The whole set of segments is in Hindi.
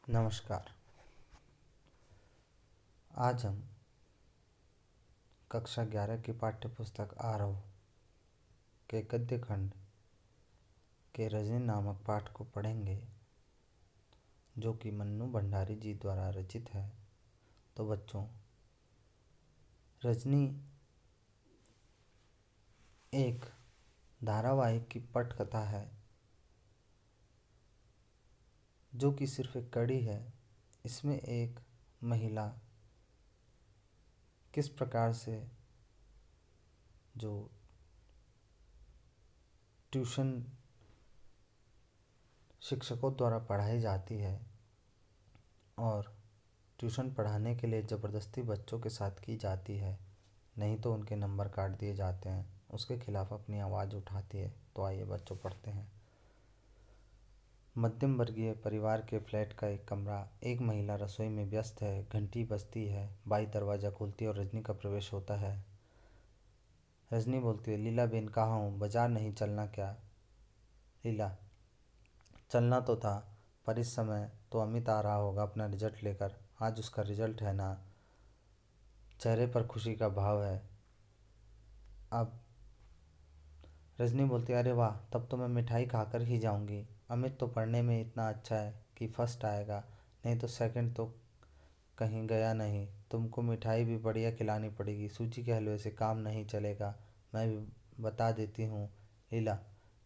नमस्कार। आज हम कक्षा 11 की पाठ्य पुस्तक आरव के गद्य खंड के रजनी नामक पाठ को पढ़ेंगे, जो कि मन्नू भंडारी जी द्वारा रचित है। तो बच्चों, रजनी एक धारावाहिक की पटकथा है, जो कि सिर्फ एक कड़ी है। इसमें एक महिला किस प्रकार से जो ट्यूशन शिक्षकों द्वारा पढ़ाई जाती है और ट्यूशन पढ़ाने के लिए ज़बरदस्ती बच्चों के साथ की जाती है, नहीं तो उनके नंबर काट दिए जाते हैं, उसके खिलाफ अपनी आवाज़ उठाती है। तो आइए बच्चों पढ़ते हैं। मध्यम वर्गीय परिवार के फ्लैट का एक कमरा। एक महिला रसोई में व्यस्त है। घंटी बजती है। बाई दरवाज़ा खुलती है और रजनी का प्रवेश होता है। रजनी बोलती है, लीला बेन कहाँ हूँ? बाजार नहीं चलना क्या? लीला, चलना तो था, पर इस समय तो अमित आ रहा होगा अपना रिजल्ट लेकर। आज उसका रिजल्ट है ना। चेहरे पर खुशी का भाव है। अब रजनी बोलती है, अरे वाह, तब तो मैं मिठाई खाकर ही जाऊंगी। अमित तो पढ़ने में इतना अच्छा है कि फर्स्ट आएगा, नहीं तो सेकंड तो कहीं गया नहीं। तुमको मिठाई भी बढ़िया खिलानी पड़ेगी, सूजी के हलवे से काम नहीं चलेगा, मैं भी बता देती हूँ। लीला,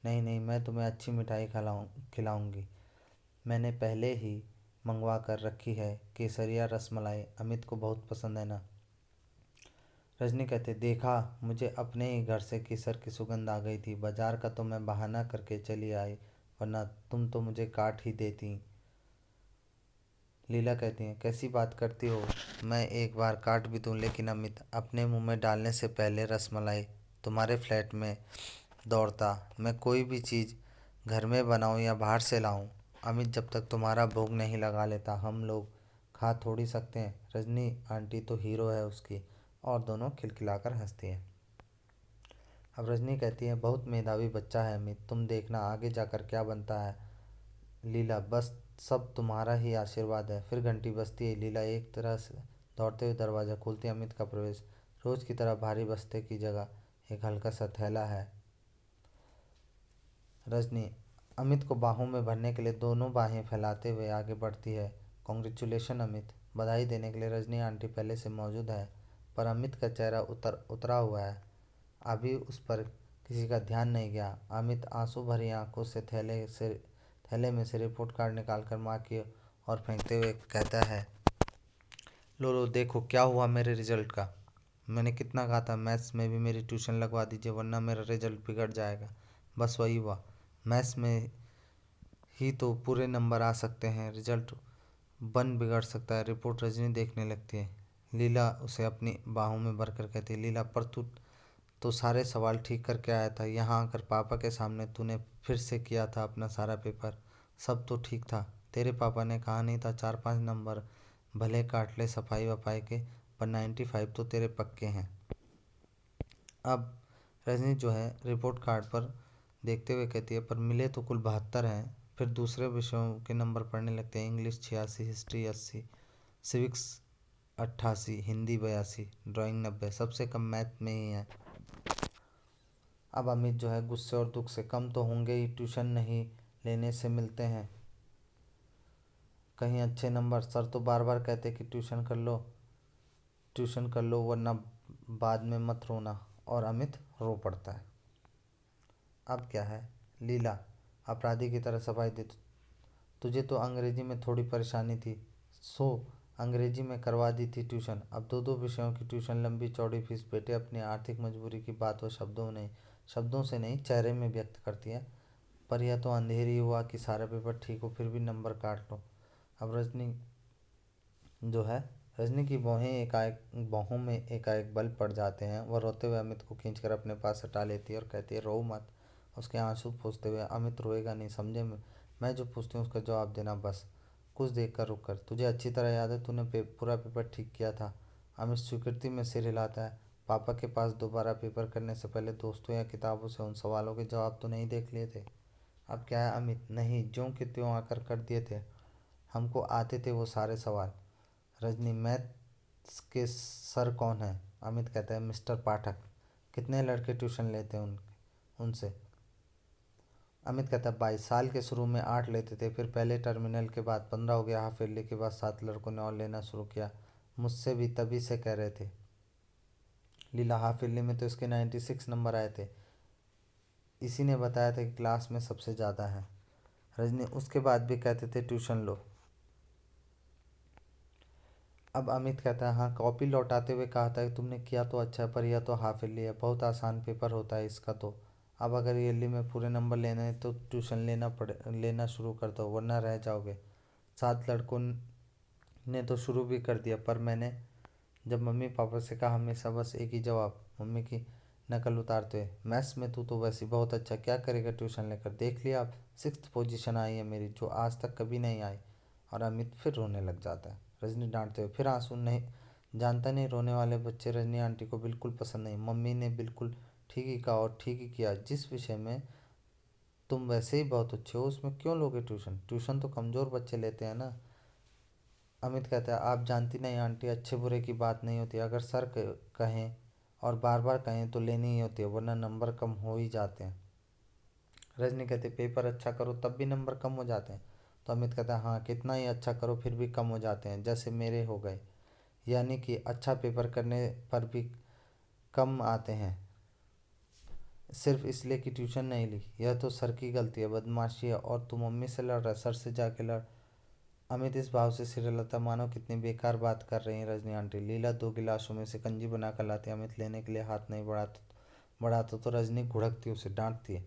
नहीं नहीं, मैं तुम्हें अच्छी मिठाई खिलाऊंगी। मैंने पहले ही मंगवा कर रखी है, केसरिया रसमलाई, अमित को बहुत पसंद है ना। रजनी कहते, देखा, मुझे अपने ही घर से केसर की सुगंध आ गई थी। बाजार का तो मैं बहाना करके चली आई, वरना तुम तो मुझे काट ही देती। लीला कहती है, कैसी बात करती हो, मैं एक बार काट भी दूं, लेकिन अमित अपने मुंह में डालने से पहले रसमलाई तुम्हारे फ्लैट में दौड़ता। मैं कोई भी चीज़ घर में बनाऊं या बाहर से लाऊं, अमित जब तक तुम्हारा भोग नहीं लगा लेता, हम लोग खा थोड़ी सकते हैं। रजनी आंटी तो हीरो है उसकी। और दोनों खिलखिलाकर हंसती हैं। अब रजनी कहती है, बहुत मेधावी बच्चा है अमित, तुम देखना आगे जाकर क्या बनता है। लीला, बस सब तुम्हारा ही आशीर्वाद है। फिर घंटी बजती है। लीला एक तरह से दौड़ते हुए दरवाज़ा खोलती है। अमित का प्रवेश। रोज की तरह भारी बस्ते की जगह एक हल्का सा थैला है। रजनी अमित को बाहों में भरने के लिए दोनों बाहें फैलाते हुए आगे बढ़ती है। कॉन्ग्रेचुलेशन अमित। बधाई देने के लिए रजनी आंटी पहले से मौजूद है, पर अमित का चेहरा उतरा हुआ है। अभी उस पर किसी का ध्यान नहीं गया। अमित आंसू भरी आंखों से थैले में से रिपोर्ट कार्ड निकाल कर माँ की ओर फेंकते हुए कहता है, लो लो, देखो क्या हुआ मेरे रिजल्ट का। मैंने कितना कहा था, मैथ्स में भी मेरी ट्यूशन लगवा दीजिए, वरना मेरा रिजल्ट बिगड़ जाएगा। बस वही हुआ। मैथ्स में ही तो पूरे नंबर आ सकते हैं, रिजल्ट बन बिगड़ सकता है। रिपोर्ट रजनी देखने लगती है। लीला उसे अपनी बाहों में भरकर कहती है, लीला, पर तू तो सारे सवाल ठीक करके आया था। यहाँ आकर पापा के सामने तूने फिर से किया था अपना सारा पेपर। सब तो ठीक था। तेरे पापा ने कहा नहीं था 4-5 नंबर भले काट ले सफाई वफाई के, पर 95 तो तेरे पक्के हैं। अब रजनी जो है रिपोर्ट कार्ड पर देखते हुए कहती है, पर मिले तो कुल 72 हैं। फिर दूसरे विषयों के नंबर पढ़ने लगते हैं। English 86, history 80, civics 88, Hindi 82, drawing 90, सबसे कम मैथ में ही है। अब अमित जो है गुस्से और दुख से, कम तो होंगे ही, ट्यूशन नहीं लेने से मिलते हैं कहीं अच्छे नंबर। सर तो बार बार कहते कि ट्यूशन कर लो, वरना बाद में मत रोना। और अमित रो पड़ता है। अब क्या है, लीला अपराधी की तरह सफाई दे, तुझे तो अंग्रेजी में थोड़ी परेशानी थी, सो अंग्रेजी में करवा दी थी ट्यूशन। अब दो दो विषयों की ट्यूशन, लंबी चौड़ी फीस। बेटे, अपनी आर्थिक मजबूरी की बात वो शब्दों से नहीं चेहरे में व्यक्त करती है। पर यह तो अंधेरी हुआ कि सारा पेपर ठीक हो, फिर भी नंबर काट लो। अब जो है रजनी की बाहों में एकाएक बल पड़ जाते हैं। वह रोते हुए अमित को खींचकर अपने पास हटा लेती है और कहती है, रो मत। उसके आंसू पोंछते हुए, अमित रोएगा नहीं, समझे? मैं जो पूछती हूँ उसका जवाब देना बस। कुछ देख कर रुक कर, तुझे अच्छी तरह याद है तूने पूरा पेपर ठीक किया था। अमित स्वीकृति में सिर हिलाता है। पापा के पास दोबारा पेपर करने से पहले दोस्तों या किताबों से उन सवालों के जवाब तो नहीं देख लिए थे? अब क्या है अमित? नहीं, ज्यों के त्यों आकर कर दिए थे। हमको आते थे वो सारे सवाल। रजनी, मैथ्स के सर कौन है? अमित कहता है, मिस्टर पाठक। कितने लड़के ट्यूशन लेते हैं उनसे? अमित कहता है, 22 साल के शुरू में 8 लेते थे, फिर पहले टर्मिनल के बाद 15 हो गया, हाफ ईयरली के बाद 7 लड़कों ने और लेना शुरू किया। मुझसे भी तभी से कह रहे थे। लीला, हाफ ईयरली में तो इसके 96 नंबर आए थे। इसी ने बताया था कि क्लास में सबसे ज़्यादा है। रजनी, उसके बाद भी कहते थे ट्यूशन लो। अब अमित कहता है, हाँ, कॉपी लौटाते हुए कहा था कि तुमने किया तो अच्छा है, पर यह तो हाफ ईयरली है, बहुत आसान पेपर होता है इसका तो। अब अगर ईयरली में पूरे नंबर लेने हैं तो ट्यूशन लेना शुरू कर दो, वरना रह जाओगे। 7 लड़कों ने तो शुरू भी कर दिया, पर मैंने जब मम्मी पापा से कहा, हमेशा बस एक ही जवाब, मम्मी की नकल उतारते हुए, मैथ्स में तू तो वैसे बहुत अच्छा, क्या करेगा ट्यूशन लेकर? देख लिया, अब 6th पोजीशन आई है मेरी, जो आज तक कभी नहीं आई। और अमित फिर रोने लग जाता है। रजनी डांटते हुए, फिर आंसू नहीं? जानता नहीं, रोने वाले बच्चे रजनी आंटी को बिल्कुल पसंद नहीं। मम्मी ने बिल्कुल ठीक ही कहा और ठीक ही किया। जिस विषय में तुम वैसे ही बहुत अच्छे हो, उसमें क्यों लोगे ट्यूशन? ट्यूशन तो कमज़ोर बच्चे लेते हैं ना। अमित कहता है, आप जानती नहीं आंटी, अच्छे बुरे की बात नहीं होती। अगर सर कहें और बार बार कहें तो लेनी ही होती है, वरना नंबर कम हो ही जाते हैं। रजनी कहते, पेपर अच्छा करो तब भी नंबर कम हो जाते हैं? तो अमित कहता है, हाँ, कितना ही अच्छा करो फिर भी कम हो जाते हैं, जैसे मेरे हो गए। यानी कि अच्छा पेपर करने पर भी कम आते हैं, सिर्फ इसलिए कि ट्यूशन नहीं ली। यह तो सर की गलती है, बदमाशी है, और तू मम्मी से लड़ रहा है, सर से जाके लड़। अमित इस भाव से सिर हिलाता मानो कितनी बेकार बात कर रही हैं रजनी आंटी। लीला 2 गिलासों में शिकंजी बना कर लाती। अमित लेने के लिए हाथ नहीं बढ़ाता तो रजनी घुड़कती उसे डांटती है,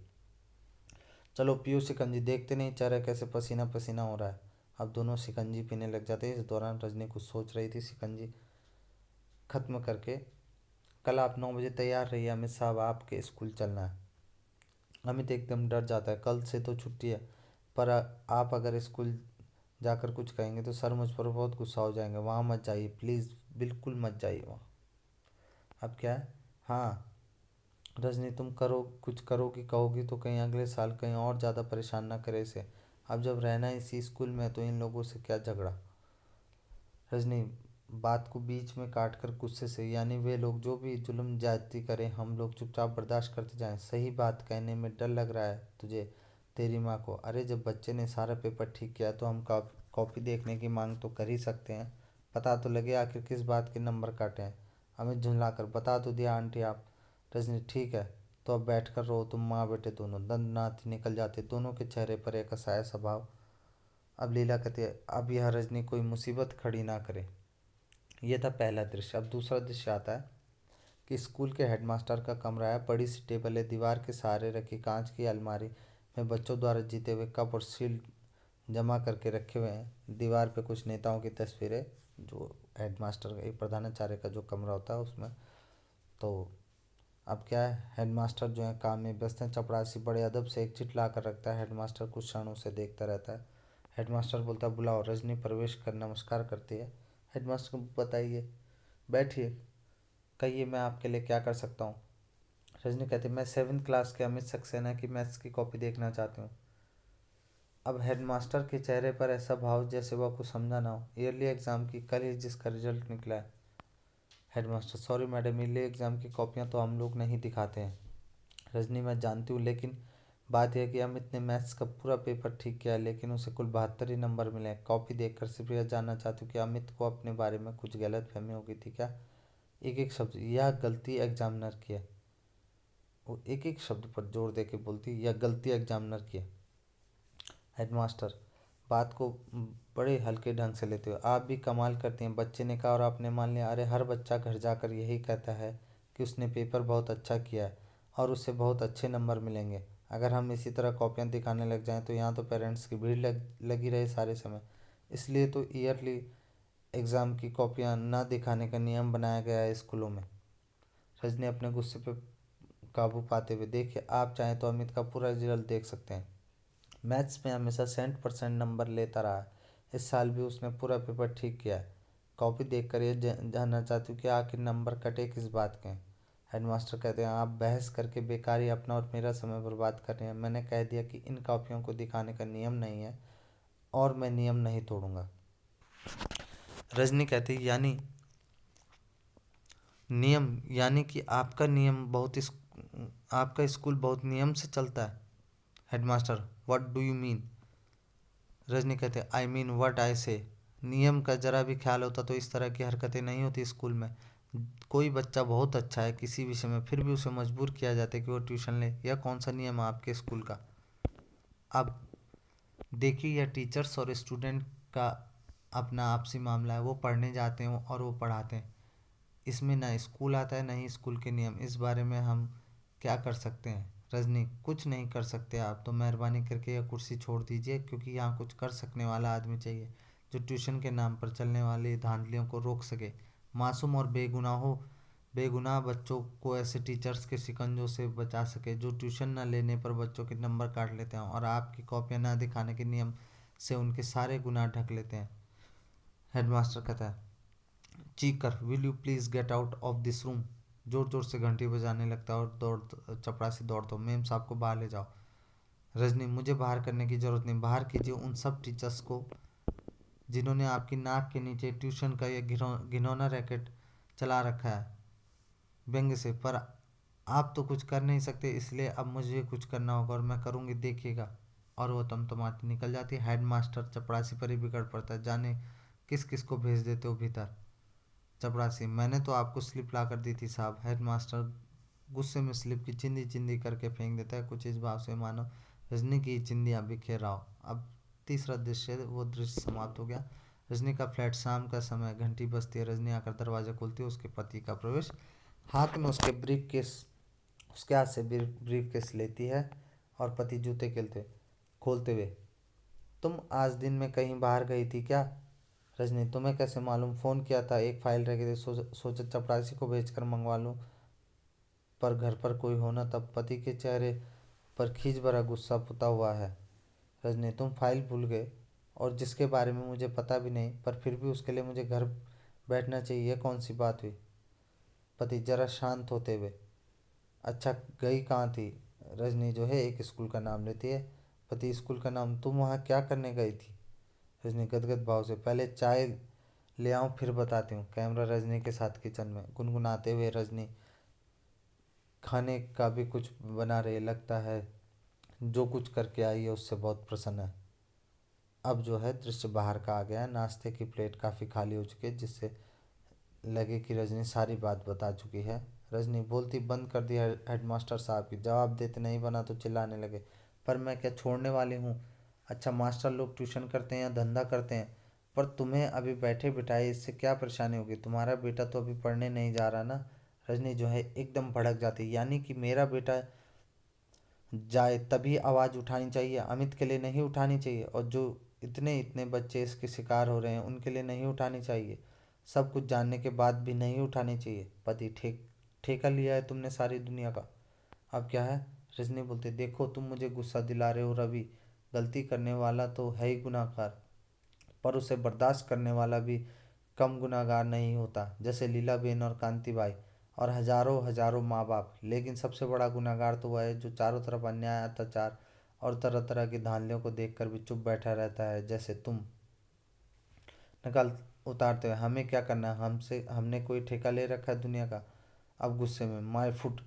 चलो पियो शिकंजी, देखते नहीं चेहरा कैसे पसीना पसीना हो रहा है। अब दोनों शिकंजी पीने लग जाते। इस दौरान रजनी कुछ सोच रही थी। शिकंजी खत्म करके, कल आप 9 बजे तैयार रहिए, अमित साहब आपके स्कूल चलना है। अमित एकदम डर जाता है, कल से तो छुट्टी है, पर आप अगर स्कूल जाकर कुछ कहेंगे तो सर मुझ पर बहुत गुस्सा हो जाएंगे। वहाँ मत जाइए प्लीज़, बिल्कुल मत जाइए वहाँ। अब क्या है? हाँ रजनी, तुम करो, कुछ करोगी कहोगी तो कहीं अगले साल कहीं और ज़्यादा परेशान ना करे इसे। अब जब रहना इसी स्कूल में है तो इन लोगों से क्या झगड़ा? रजनी बात को बीच में काट कर गुस्से से, यानी वे लोग जो भी जुल्म ज्यादती करें हम लोग चुपचाप बर्दाश्त करते जाएं? सही बात कहने में डर लग रहा है तुझे, तेरी माँ को? अरे जब बच्चे ने सारा पेपर ठीक किया तो हम कॉपी देखने की मांग तो कर ही सकते हैं। पता तो लगे आखिर किस बात के नंबर काटे हैं। अमित झुंझलाकर, बता तो दिया आंटी आप। रजनी, ठीक है, तो अब बैठ कर रो, तुम माँ बेटे दोनों। दंड नाथ निकल जाते, दोनों के चेहरे पर एक असहाय स्वभाव। अब लीला कहती है, अब यह रजनी कोई मुसीबत खड़ी ना करे। यह था पहला दृश्य। अब दूसरा दृश्य आता है कि स्कूल के हेडमास्टर का कमरा है। बड़ी सी टेबल है, दीवार के सहारे रखी कांच की अलमारी में बच्चों द्वारा जीते हुए कप और शील्ड जमा करके रखे हुए हैं। दीवार पे कुछ नेताओं की तस्वीरें, जो हेडमास्टर एक प्रधानाचार्य का जो कमरा होता है उसमें। तो अब क्या है, हेडमास्टर जो है काम में व्यस्त हैं। चपरासी बड़े अदब से एक चिट ला कर रखता है। हेडमास्टर कुछ क्षणों से देखता रहता है। हेडमास्टर बोलता है, बुलाओ। रजनी प्रवेश कर नमस्कार करती है। हेडमास्टर को, बताइए, बैठिए, कहिए मैं आपके लिए क्या कर सकता हूँ? रजनी कहती, मैं 7th क्लास के अमित सक्सेना की मैथ्स की कॉपी देखना चाहती हूँ। अब हेडमास्टर के चेहरे पर ऐसा भाव जैसे वह कुछ समझा ना हो। ईयरली एग्ज़ाम की कल ही जिसका रिजल्ट निकला है। Headmaster, sorry madam, yearly exam की कॉपियाँ तो हम लोग नहीं दिखाते हैं। रजनी, मैं जानती हूँ, लेकिन बात यह है कि अमित ने मैथ्स का पूरा पेपर ठीक किया है, लेकिन उसे कुल 72 ही नंबर मिले हैं। कॉपी देखकर सिर्फ यह जानना चाहती हूँ कि अमित को अपने बारे में कुछ गलत फहमी हो गई थी क्या? एक एक शब्द, यह गलती एग्जामिनर की है। वो एक एक शब्द पर जोर दे के बोलती, यह गलती एग्जामिनर की है। हेडमास्टर बात को बड़े हल्के ढंग से लेते हुए, आप भी कमाल करती हैं, बच्चे ने कहा और आपने मान लिया। अरे हर बच्चा घर जाकर यही कहता है कि उसने पेपर बहुत अच्छा किया है और उससे बहुत अच्छे नंबर मिलेंगे। अगर हम इसी तरह कॉपियाँ दिखाने लग जाएं तो यहाँ तो पेरेंट्स की भीड़ लगी रहे सारे समय। इसलिए तो ईयरली एग्ज़ाम की कॉपियाँ ना दिखाने का नियम बनाया गया है स्कूलों में। रजनी अपने गुस्से पर काबू पाते हुए, देखिए, आप चाहें तो अमित का पूरा रिजल्ट देख सकते हैं। मैथ्स में हमेशा 100% नंबर लेता रहा है। इस साल भी उसने पूरा पेपर ठीक किया है। कॉपी देखकर ये जानना चाहती हूँ कि आखिर नंबर कटे किस बात के हैं। हेडमास्टर कहते हैं, आप बहस करके बेकार ही अपना और मेरा समय बर्बाद कर रहे हैं। मैंने कह दिया कि इन कॉपियों को दिखाने का नियम नहीं है। और मैं नियम नहीं तोड़ूंगा। रजनी कहती, यानी नियम, यानी कि आपका स्कूल बहुत नियम से चलता है। Headmaster, what do you mean? Rajni कहते, आई मीन व्हाट आई से। नियम का जरा भी ख्याल होता तो इस तरह की हरकतें नहीं होती स्कूल में। कोई बच्चा बहुत अच्छा है किसी विषय में, फिर भी उसे मजबूर किया जाता है कि वो ट्यूशन ले। यह कौन सा नियम है आपके स्कूल का? अब देखिए, यह टीचर्स और स्टूडेंट का अपना आपसी मामला है। वो पढ़ने जाते हैं और वो पढ़ाते हैं। इसमें ना स्कूल आता है, ना ही स्कूल के नियम। इस बारे में हम क्या कर सकते हैं? रजनी, कुछ नहीं कर सकते आप तो मेहरबानी करके यह कुर्सी छोड़ दीजिए, क्योंकि यहाँ कुछ कर सकने वाला आदमी चाहिए जो ट्यूशन के नाम पर चलने वाली धांधलियों को रोक सके। मासूम और बेगुनाह बच्चों को ऐसे टीचर्स के शिकंजों से बचा सके जो ट्यूशन न लेने पर बच्चों के नंबर काट लेते हैं और आपकी कॉपियाँ न दिखाने के नियम से उनके सारे गुनाह ढक लेते हैं। हेडमास्टर कहता है, चीकर, will you please get out of this room? जोर जोर से घंटी बजाने लगता है और चपरासी दौड़ दो, मेम साहब को बाहर ले जाओ। रजनी, मुझे बाहर करने की जरूरत नहीं। बाहर कीजिए उन सब टीचर्स को जिन्होंने आपकी नाक के नीचे ट्यूशन का यह घिनौना रैकेट चला रखा है व्यंग से। पर आप तो कुछ कर नहीं सकते, इसलिए अब मुझे कुछ करना होगा और मैं करूँगी, देखिएगा। और वो तमतमाती निकल जाती है। हेडमास्टर चपरासी पर ही बिगड़ पड़ता है, जाने किस किस को भेज देते हो भीतर। चपरासी, मैंने तो आपको स्लिप ला कर दी थी साहब। हेडमास्टर गुस्से में स्लिप की चिंदी चिंदी करके फेंक देता है, कुछ इस भाव से मानो रजनी की चिंदियाँ बिखेर रहा हो। अब तीसरा दृश्य, वो दृश्य समाप्त हो गया। रजनी का फ्लैट, शाम का समय, घंटी बजती है। रजनी आकर दरवाज़ा खोलती है, उसके पति का प्रवेश। हाथ में उसके हाथ से ब्रीफ केस लेती है और पति जूते खोलते हुए, तुम आज दिन में कहीं बाहर गई थी क्या? रजनी, तुम्हें कैसे मालूम? फ़ोन किया था, एक फाइल रह गई थी, सोचा चपरासी को भेजकर मंगवा लूँ, पर घर पर कोई हो ना। तब पति के चेहरे पर खींच भरा गुस्सा पुता हुआ है। रजनी, तुम फाइल भूल गए, और जिसके बारे में मुझे पता भी नहीं, पर फिर भी उसके लिए मुझे घर बैठना चाहिए, यह कौन सी बात हुई? पति जरा शांत होते हुए, अच्छा गई कहाँ थी? रजनी जो है एक स्कूल का नाम लेती है। पति, स्कूल का नाम? तुम वहाँ क्या करने गई थी? रजनी गदगद भाव से, पहले चाय ले आऊँ फिर बताती हूँ। कैमरा रजनी के साथ किचन में, गुनगुनाते हुए रजनी खाने का भी कुछ बना रही, लगता है जो कुछ करके आई है उससे बहुत प्रसन्न है। अब जो है दृश्य बाहर का आ गया है। नाश्ते की प्लेट काफ़ी खाली हो चुकी है, जिससे लगे कि रजनी सारी बात बता चुकी है। रजनी बोलती बंद कर दिया। हेडमास्टर साहब की जवाब देते नहीं बना तो चिल्लाने लगे, पर मैं क्या छोड़ने वाली हूँ? अच्छा, मास्टर लोग ट्यूशन करते हैं या धंधा करते हैं, पर तुम्हें अभी बैठे बिठाए इससे क्या परेशानी होगी? तुम्हारा बेटा तो अभी पढ़ने नहीं जा रहा ना? रजनी जो है एकदम भड़क जाती, यानी कि मेरा बेटा जाए तभी आवाज़ उठानी चाहिए, अमित के लिए नहीं उठानी चाहिए? और जो इतने इतने बच्चे इसके शिकार हो रहे हैं उनके लिए नहीं उठानी चाहिए? सब कुछ जानने के बाद भी नहीं उठानी चाहिए? पति, ठेका लिया है तुमने सारी दुनिया का, अब क्या है? रजनी बोलते, देखो तुम मुझे गुस्सा दिला रहे हो रवि। गलती करने वाला तो है ही गुनाहगार, पर उसे बर्दाश्त करने वाला भी कम गुनाहगार नहीं होता, जैसे लीलाबेन और कांतिबाई और हजारों हजारों माँ बाप। लेकिन सबसे बड़ा गुनाहगार तो वह है जो चारों तरफ अन्याय, अत्याचार और तरह तरह की धांधलियों को देखकर भी चुप बैठा रहता है, जैसे तुम। निकाल उतारते हुए, हमें क्या करना है? हमने कोई ठेका ले रखा है दुनिया का? अब गुस्से में, माय फुट,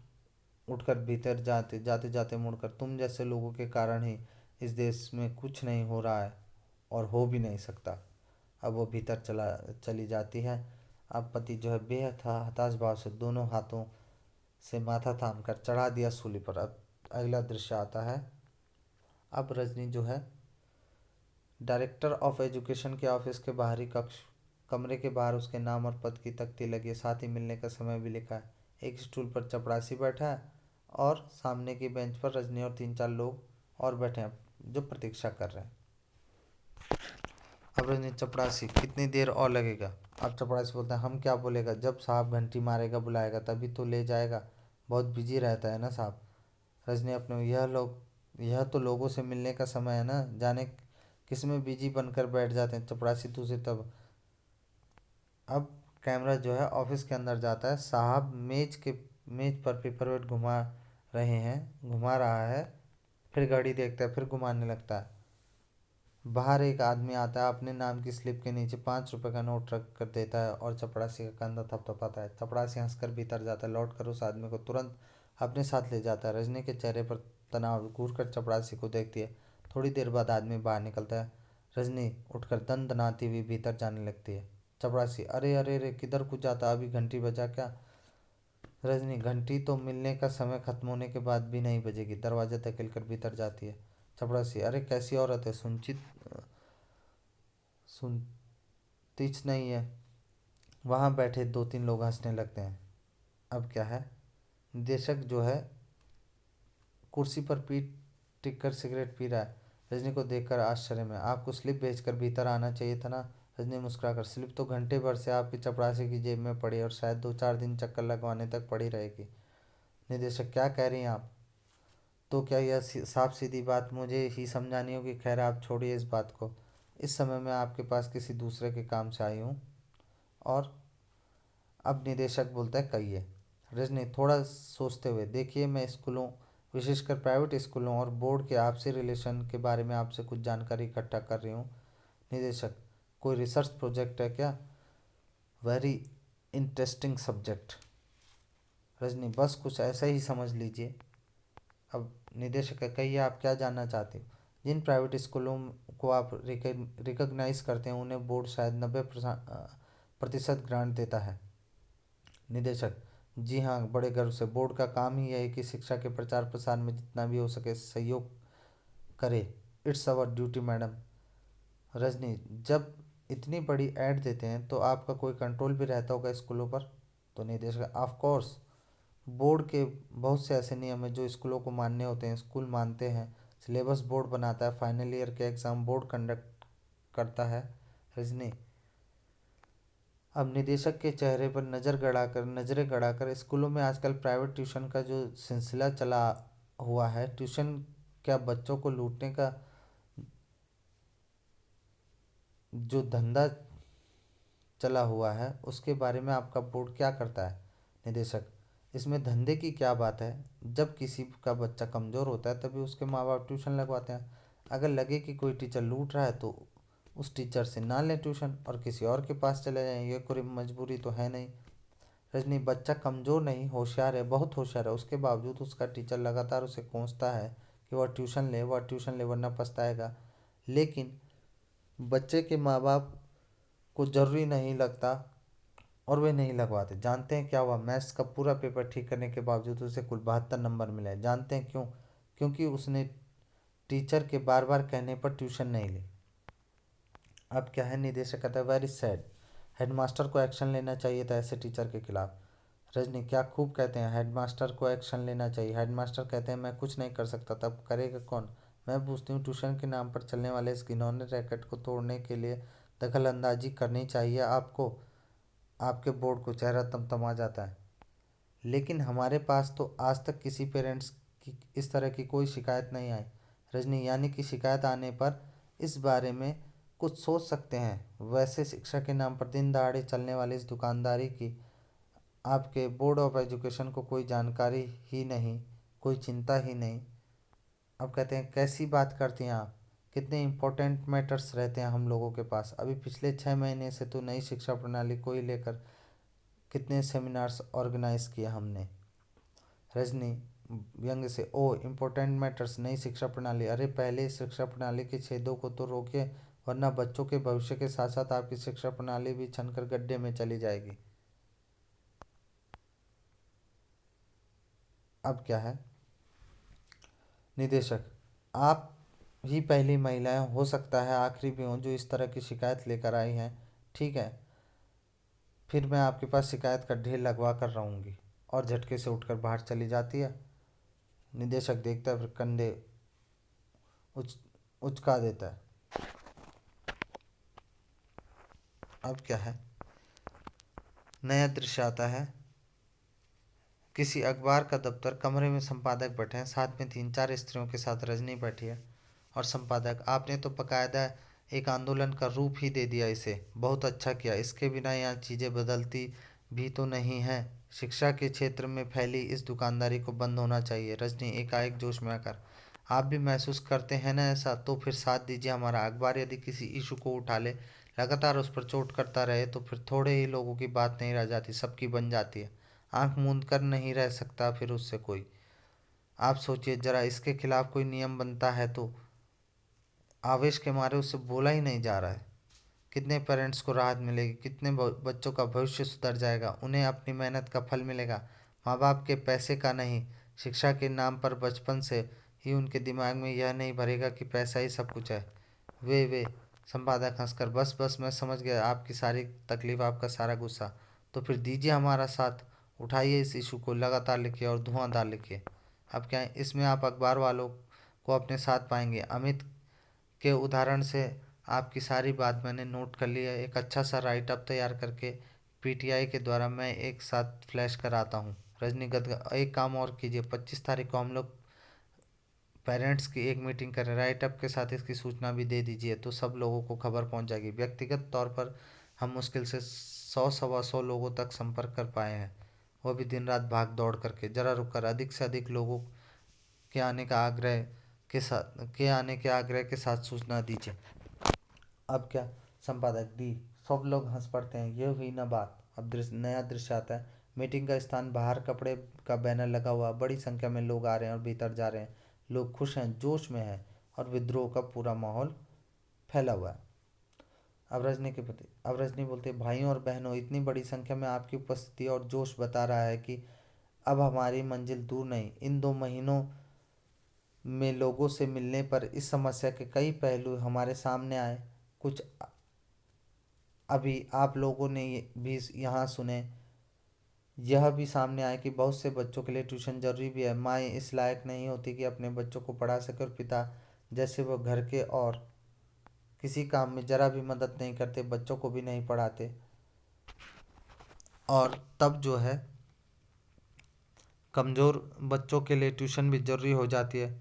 उठकर भीतर जाते जाते जाते मुड़कर, तुम जैसे लोगों के कारण ही इस देश में कुछ नहीं हो रहा है और हो भी नहीं सकता। अब वो भीतर चली जाती है। अब पति जो है बेहद हताश भाव से दोनों हाथों से माथा थाम कर चढ़ा दिया सूली पर। अब अगला दृश्य आता है। अब रजनी जो है डायरेक्टर ऑफ एजुकेशन के ऑफिस के बाहरी कमरे के बाहर उसके नाम और पद की तख्ती लगी है, साथ ही मिलने का समय भी लिखा है। एक स्टूल पर चपरासी बैठा है और सामने की बेंच पर रजनी और 3-4 लोग और बैठे हैं जो प्रतीक्षा कर रहे हैं। अब रजनी, चपरासी, कितनी देर और लगेगा? अब चपरासी बोलता है, हम क्या बोलेगा, जब साहब घंटी मारेगा बुलाएगा तभी तो ले जाएगा, बहुत बिजी रहता है ना साहब। रजनी अपने, यह तो लोगों से मिलने का समय है ना, जाने किस में बिजी बनकर बैठ जाते हैं। चपरासी तुझे तब। अब कैमरा जो है ऑफिस के अंदर जाता है। साहब मेज पर पेपरवेट घुमा रहा है, फिर घड़ी देखता है, फिर घुमाने लगता है। बाहर एक आदमी आता है, अपने नाम की स्लिप के नीचे 5 रुपए का नोट रख कर देता है और चपरासी का कंधा थपथपाता है। चपरासी हंसकर भीतर जाता है, लौट कर उस आदमी को तुरंत अपने साथ ले जाता है। रजनी के चेहरे पर तनाव घूर कर चपरासी को देखती है। थोड़ी देर बाद आदमी बाहर निकलता है। रजनी उठकर दनदनाती हुई भीतर जाने लगती है। चपरासी, अरे अरे अरे, किधर को जाता, अभी घंटी बजा क्या? रजनी, घंटी तो मिलने का समय खत्म होने के बाद भी नहीं बजेगी। दरवाजा धकेल कर भीतर जाती है। चपरासी, अरे कैसी औरत है, सुनतीच नहीं है। वहां बैठे 2-3 लोग हंसने लगते हैं। अब क्या है, निदेशक जो है कुर्सी पर पीठ टिक कर सिगरेट पी रहा है। रजनी को देखकर आश्चर्य में, आपको स्लिप भेजकर भीतर आना चाहिए था ना? रजनी मुस्कुराकर, स्लिप तो घंटे भर से आपकी चपरासी की जेब में पड़ी और शायद 2-4 दिन चक्कर लगवाने तक पड़ी रहेगी। निदेशक, क्या कह रही हैं आप? तो क्या यह साफ सीधी बात मुझे ही समझानी होगी? खैर आप छोड़िए इस बात को। इस समय मैं आपके पास किसी दूसरे के काम से आई हूँ। और अब निदेशक बोलता है, कहिए। रजनी थोड़ा सोचते हुए, देखिए मैं स्कूलों, विशेषकर प्राइवेट स्कूलों और बोर्ड के आपसी रिलेशन के बारे में आपसे कुछ जानकारी इकट्ठा कर रही हूँ। निदेशक, कोई रिसर्च प्रोजेक्ट है क्या? Very interesting subject. रजनी, बस कुछ ऐसा ही समझ लीजिए। अब निदेशक, कहिए आप क्या जानना चाहते हो? जिन प्राइवेट स्कूलों को आप रिकॉग्नाइज करते हैं उन्हें बोर्ड शायद 90% ग्रांट देता है। निदेशक, जी हाँ, बड़े गर्व से। बोर्ड का काम ही यह है कि शिक्षा के प्रचार प्रसार में जितना भी हो सके सहयोग करे। It's our duty madam. Rajni, जब इतनी बड़ी ऐड देते हैं तो आपका कोई कंट्रोल भी रहता होगा स्कूलों पर? तो निदेशक, ऑफ कोर्स, बोर्ड के बहुत से ऐसे नियम हैं जो स्कूलों को मानने होते हैं, स्कूल मानते हैं। सिलेबस बोर्ड बनाता है, फाइनल ईयर के एग्ज़ाम बोर्ड कंडक्ट करता है। रजनी, अब निदेशक के चेहरे पर नज़रें गड़ाकर, स्कूलों में आजकल प्राइवेट ट्यूशन का जो सिलसिला चला हुआ है, ट्यूशन क्या बच्चों को लूटने का जो धंधा चला हुआ है उसके बारे में आपका बोर्ड क्या करता है? निदेशक, इसमें धंधे की क्या बात है? जब किसी का बच्चा कमज़ोर होता है तभी उसके माँ बाप ट्यूशन लगवाते हैं। अगर लगे कि कोई टीचर लूट रहा है तो उस टीचर से ना लें ट्यूशन और किसी और के पास चले जाएं, ये कोई मजबूरी तो है नहीं। रजनी, बच्चा कमज़ोर नहीं, होशियार है, बहुत होशियार है, उसके बावजूद उसका टीचर लगातार उसे कोसता है कि वह ट्यूशन ले वरना पछताएगा। लेकिन बच्चे के माँ बाप को ज़रूरी नहीं लगता और वे नहीं लगवाते। जानते हैं क्या हुआ? मैथ्स का पूरा पेपर ठीक करने के बावजूद उसे कुल 72 नंबर मिले। जानते हैं क्यों? क्योंकि उसने टीचर के बार बार कहने पर ट्यूशन नहीं ली। अब क्या है, निदेशक कहता है, वेरी सैड। हेडमास्टर को एक्शन लेना चाहिए था ऐसे टीचर के खिलाफ। रजनी, क्या खूब कहते हैं, हेडमास्टर को एक्शन लेना चाहिए। हेडमास्टर कहते हैं मैं कुछ नहीं कर सकता, तब करेगा कौन? मैं पूछती हूँ, ट्यूशन के नाम पर चलने वाले इस घिनौने रैकेट को तोड़ने के लिए दखल अंदाजी करनी चाहिए आपको। आपके बोर्ड को चेहरा तमतमा जाता है। लेकिन हमारे पास तो आज तक किसी पेरेंट्स की इस तरह की कोई शिकायत नहीं आई। रजनी, यानी कि शिकायत आने पर इस बारे में कुछ सोच सकते हैं। वैसे शिक्षा के नाम पर दिन दहाड़े चलने वाली इस दुकानदारी की आपके बोर्ड ऑफ एजुकेशन को कोई जानकारी ही नहीं, कोई चिंता ही नहीं। अब कहते हैं, कैसी बात करती हैं आप? कितने इम्पोर्टेंट मैटर्स रहते हैं हम लोगों के पास। अभी पिछले 6 महीने से तो नई शिक्षा प्रणाली को ही लेकर कितने सेमिनार्स ऑर्गेनाइज किए हमने। रजनी व्यंग से, ओ इम्पोर्टेंट मैटर्स, नई शिक्षा प्रणाली, अरे पहले इस शिक्षा प्रणाली के छेदों को तो रोकिए, वरना बच्चों के भविष्य के साथ साथ आपकी शिक्षा प्रणाली भी छनकर गड्ढे में चली जाएगी। अब क्या है, निदेशक, आप ही पहली महिलाएं, हो सकता है आखिरी भी हों, जो इस तरह की शिकायत लेकर आई हैं। ठीक है, फिर मैं आपके पास शिकायत का ढेर लगवा कर रहूँगी। और झटके से उठकर बाहर चली जाती है। निदेशक देखता है, फिर कंधे उच उचका देता है। अब क्या है, नया दृश्य आता है। किसी अखबार का दफ्तर, कमरे में संपादक बैठे हैं, साथ में 3-4 स्त्रियों के साथ रजनी बैठी है। और संपादक, आपने तो बकायदा एक आंदोलन का रूप ही दे दिया इसे, बहुत अच्छा किया। इसके बिना यहाँ चीज़ें बदलती भी तो नहीं हैं। शिक्षा के क्षेत्र में फैली इस दुकानदारी को बंद होना चाहिए। रजनी एकाएक जोश में आकर, आप भी महसूस करते हैं ना ऐसा, तो फिर साथ दीजिए हमारा। अखबार यदि किसी इशू को उठा ले, लगातार उस पर चोट करता रहे, तो फिर थोड़े ही लोगों की बात नहीं रह जाती, सबकी बन जाती है। आंख मूंद कर नहीं रह सकता फिर उससे कोई। आप सोचिए जरा, इसके खिलाफ कोई नियम बनता है तो आवेश के मारे उससे बोला ही नहीं जा रहा है। कितने पेरेंट्स को राहत मिलेगी, कितने बच्चों का भविष्य सुधर जाएगा, उन्हें अपनी मेहनत का फल मिलेगा। माँ बाप के पैसे का नहीं, शिक्षा के नाम पर बचपन से ही उनके दिमाग में यह नहीं भरेगा कि पैसा ही सब कुछ है। वे संपादक हंसकर, बस बस, मैं समझ गया आपकी सारी तकलीफ, आपका सारा गुस्सा। तो फिर दीजिए हमारा साथ, उठाइए इस इशू को, लगातार लिखिए और धुआंधार लिखिए। अब क्या है, इसमें आप अखबार वालों को अपने साथ पाएंगे। अमित के उदाहरण से आपकी सारी बात मैंने नोट कर ली है। एक अच्छा सा राइट अप तैयार करके पीटीआई के द्वारा मैं एक साथ फ्लैश कराता हूँ। रजनी गदगद, एक काम और कीजिए, 25 तारीख को हम लोग पेरेंट्स की एक मीटिंग करें, राइट अप के साथ इसकी सूचना भी दे दीजिए, तो सब लोगों को खबर पहुंच जाएगी। व्यक्तिगत तौर पर हम मुश्किल से 100 सवा 100 लोगों तक संपर्क कर पाए हैं, वो भी दिन रात भाग दौड़ करके। जरा रुककर अधिक से अधिक लोगों के आने का आग्रह के साथ सूचना दीजिए। अब क्या संपादक डी, सब लोग हंस पड़ते हैं। ये हुई ना बात। अब नया दृश्य आता है। मीटिंग का स्थान, बाहर कपड़े का बैनर लगा हुआ, बड़ी संख्या में लोग आ रहे हैं और भीतर जा रहे हैं। लोग खुश हैं, जोश में हैं, और विद्रोह का पूरा माहौल फैला हुआ है। अब रजनी बोलते, भाइयों और बहनों, इतनी बड़ी संख्या में आपकी उपस्थिति और जोश बता रहा है कि अब हमारी मंजिल दूर नहीं। इन 2 महीनों में लोगों से मिलने पर इस समस्या के कई पहलू हमारे सामने आए। कुछ अभी आप लोगों ने भी यहाँ सुने। यह भी सामने आया कि बहुत से बच्चों के लिए ट्यूशन जरूरी भी है। माएँ इस लायक नहीं होती कि अपने बच्चों को पढ़ा सके, और पिता जैसे वो घर के और किसी काम में जरा भी मदद नहीं करते, बच्चों को भी नहीं पढ़ाते। और तब जो है, कमज़ोर बच्चों के लिए ट्यूशन भी ज़रूरी हो जाती है।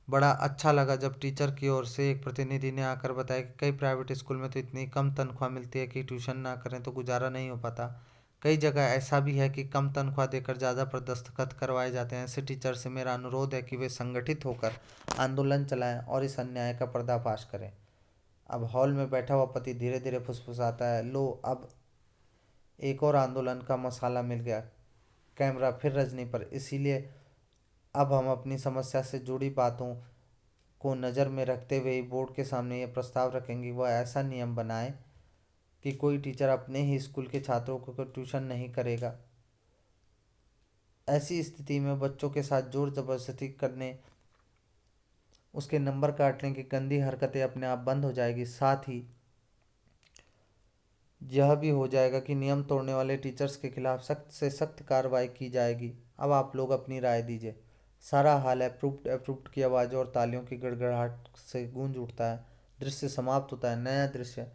बड़ा अच्छा लगा जब टीचर की ओर से एक प्रतिनिधि ने आकर बताया कि कई प्राइवेट स्कूल में तो इतनी कम तनख्वाह मिलती है कि ट्यूशन ना करें तो गुजारा नहीं हो पाता। कई जगह ऐसा भी है कि कम तनख्वाह देकर ज़्यादा पर दस्तखत करवाए जाते हैं। ऐसे टीचर से मेरा अनुरोध है कि वे संगठित होकर आंदोलन चलाएं और इस अन्याय का पर्दाफाश करें। अब हॉल में बैठा हुआ पति धीरे धीरे फुसफुसाता है, लो, अब एक और आंदोलन का मसाला मिल गया। कैमरा फिर रजनी पर। इसीलिए अब हम अपनी समस्या से जुड़ी बातों को नज़र में रखते हुए बोर्ड के सामने यह प्रस्ताव रखेंगे, वह ऐसा नियम बनाए कि कोई टीचर अपने ही स्कूल के छात्रों को ट्यूशन नहीं करेगा। ऐसी स्थिति में बच्चों के साथ जोर जबरदस्ती करने, उसके नंबर काटने की गंदी हरकतें अपने आप बंद हो जाएगी। साथ ही यह भी हो जाएगा कि नियम तोड़ने वाले टीचर्स के खिलाफ सख्त से सख्त कार्रवाई की जाएगी। अब आप लोग अपनी राय दीजिए। सारा हाल अप्रूव्ड अप्रूव्ड की आवाज़ों और तालियों की गड़गड़ाहट से गूंज उठता है। दृश्य समाप्त होता है। नया दृश्य,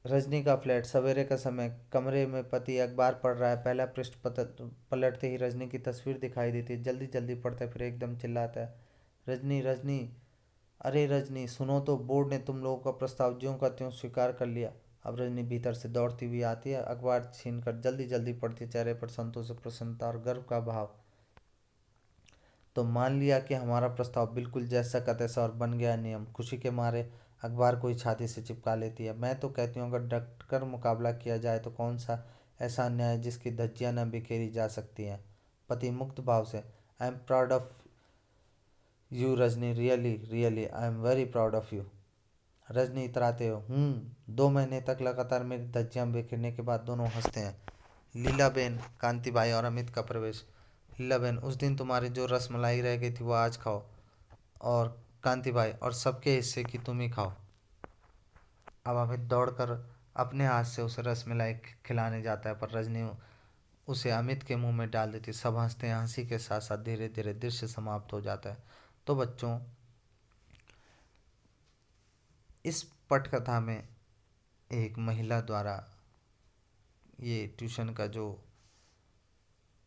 रजनी का फ्लैट, सवेरे का समय, कमरे में पति अखबार पढ़ रहा है। पहला पृष्ठ पलटते ही रजनी की तस्वीर दिखाई देती है। जल्दी जल्दी पढ़ता है, फिर एकदम चिल्लाता है, रजनी, रजनी, अरे रजनी, सुनो तो, बोर्ड ने तुम लोगों का प्रस्ताव ज्यों का त्यों स्वीकार कर लिया। अब रजनी भीतर से दौड़ती हुई आती है, अखबार छीनकर जल्दी जल्दी पढ़ती है, चेहरे पर संतोष, प्रसन्नता और गर्व का भाव। तो मान लिया कि हमारा प्रस्ताव बिल्कुल जैसा का तैसा और बन गया नियम। खुशी के मारे अखबार को ही छाती से चिपका लेती है। मैं तो कहती हूँ, अगर डटकर मुकाबला किया जाए तो कौन सा ऐसा अन्याय है जिसकी धज्जियाँ न बिखेरी जा सकती हैं। पति मुक्त भाव से, I am proud of you Rajni, really really I am very proud of you. Rajni इतराते हो, 2 महीने तक लगातार मेरी धज्जियाँ बिखेरने के बाद दोनों हंसते हैं। लीलाबेन, कांतिभाई और अमित का प्रवेश। लीलाबेन, उस दिन तुम्हारी जो रसमलाई रह गई थी वो आज खाओ। और कांतिभाई, और सबके हिस्से की तुम ही खाओ। अब अमित दौड़कर अपने हाथ से उसे रसमलाई खिलाने जाता है, पर रजनी उसे अमित के मुंह में डाल देती। सब हंसते हैं। हंसी के साथ साथ धीरे धीरे दृश्य समाप्त हो जाता है। तो बच्चों, इस पटकथा में एक महिला द्वारा ये ट्यूशन का जो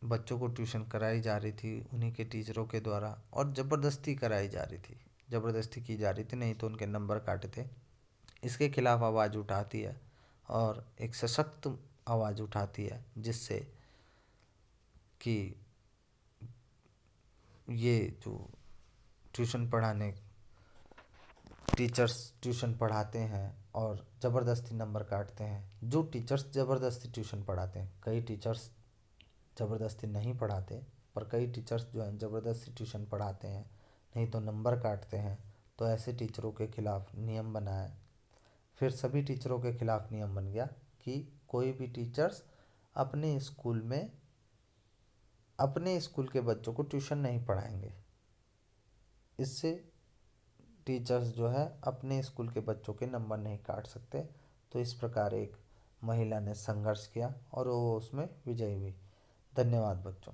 बच्चों को ट्यूशन कराई जा रही थी, उन्हीं के टीचरों के द्वारा, और ज़बरदस्ती कराई जा रही थी, ज़बरदस्ती की जा रही थी, नहीं तो उनके नंबर काटे थे। इसके खिलाफ आवाज़ उठाती है और एक सशक्त आवाज़ उठाती है, जिससे कि ये जो ट्यूशन पढ़ाने टीचर्स ट्यूशन पढ़ाते हैं और ज़बरदस्ती नंबर काटते हैं, जो टीचर्स ज़बरदस्ती ट्यूशन पढ़ाते हैं, कई टीचर्स ज़बरदस्ती नहीं पढ़ाते, पर कई टीचर्स जो हैं ज़बरदस्ती ट्यूशन पढ़ाते हैं, नहीं तो नंबर काटते हैं, तो ऐसे टीचरों के खिलाफ नियम बना है। फिर सभी टीचरों के खिलाफ नियम बन गया कि कोई भी टीचर्स अपने स्कूल के बच्चों को ट्यूशन नहीं पढ़ाएंगे। इससे टीचर्स जो है अपने स्कूल के बच्चों के नंबर नहीं काट सकते। तो इस प्रकार एक महिला ने संघर्ष किया और वो उसमें विजयी हुई। धन्यवाद बच्चों।